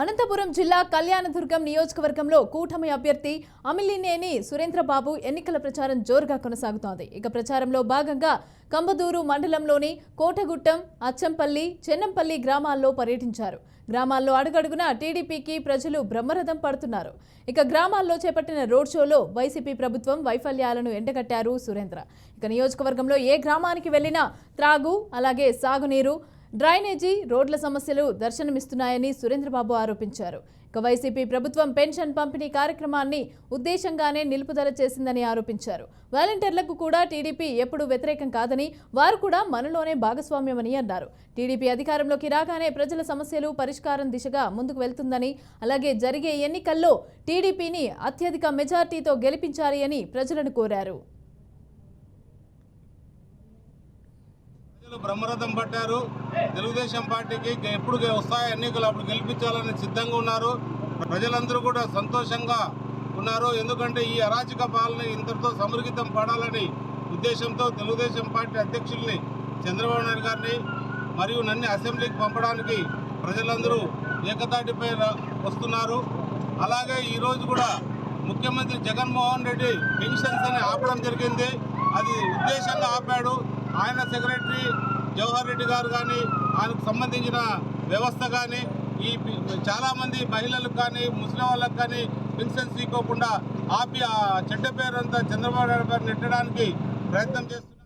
అనంతపురం జిల్లా కళ్యాణదుర్గం నియోజకవర్గంలో కూటమి అభ్యర్థి అమిలినేని సురేంద్రబాబు ఎన్నికల ప్రచారం జోరుగా కొనసాగుతోంది. ఇక ప్రచారంలో భాగంగా కంబదూరు మండలంలోని కోటగుట్టం, అచ్చంపల్లి, చెన్నంపల్లి గ్రామాల్లో పర్యటించారు. గ్రామాల్లో అడుగడుగునా టీడీపీకి ప్రజలు బ్రహ్మరథం పడుతున్నారు. ఇక గ్రామాల్లో చేపట్టిన రోడ్ షోలో వైసీపీ ప్రభుత్వం వైఫల్యాలను ఎండగట్టారు సురేంద్ర. ఇక నియోజకవర్గంలో ఏ గ్రామానికి వెళ్లినా త్రాగు, అలాగే సాగునీరు, డ్రైనేజీ, రోడ్ల సమస్యలు దర్శనమిస్తున్నాయని సురేంద్రబాబు ఆరోపించారు. ఇక వైసీపీ ప్రభుత్వం పెన్షన్ పంపిణీ కార్యక్రమాన్ని ఉద్దేశంగానే నిలుపుదల చేసిందని ఆరోపించారు. వాలంటీర్లకు కూడా టీడీపీ ఎప్పుడూ వ్యతిరేకం కాదని, వారు కూడా మనలోనే భాగస్వామ్యమని అన్నారు. టీడీపీ అధికారంలోకి రాగానే ప్రజల సమస్యలు పరిష్కారం దిశగా ముందుకు వెళ్తుందని, అలాగే జరిగే ఎన్నికల్లో టీడీపీని అత్యధిక మెజార్టీతో గెలిపించాలి అని ప్రజలను కోరారు. బ్రహ్మరథం పట్టారు. తెలుగుదేశం పార్టీకి ఎప్పుడు వస్తాయి ఎన్నికలు అప్పుడు గెలిపించాలని సిద్ధంగా ఉన్నారు. ప్రజలందరూ కూడా సంతోషంగా ఉన్నారు. ఎందుకంటే ఈ అరాచక పాలన ఇంతటితో సమర్గితం పడాలని ఉద్దేశంతో తెలుగుదేశం పార్టీ అధ్యక్షుల్ని చంద్రబాబు నాయుడు గారిని మరియు నన్ను అసెంబ్లీకి పంపడానికి ప్రజలందరూ ఏకతాటిపై వస్తున్నారు. అలాగే ఈరోజు కూడా ముఖ్యమంత్రి జగన్మోహన్ రెడ్డి పెన్షన్స్ అని ఆపడం జరిగింది. అది ఉద్దేశంగా ఆపాడు. ఆయన సెక్రటరీ జవహర్ రెడ్డి గారు కానీ, ఆయనకు సంబంధించిన వ్యవస్థ కానీ, ఈ చాలామంది మహిళలకు కానీ, ముస్లిం వాళ్ళకు కానీ పెన్షన్స్ తీసుకోకుండా ఆపి ఆ చెడ్డ పేరంతా చంద్రబాబు నాయుడు గారు నెట్టడానికి ప్రయత్నం చేస్తున్నారు.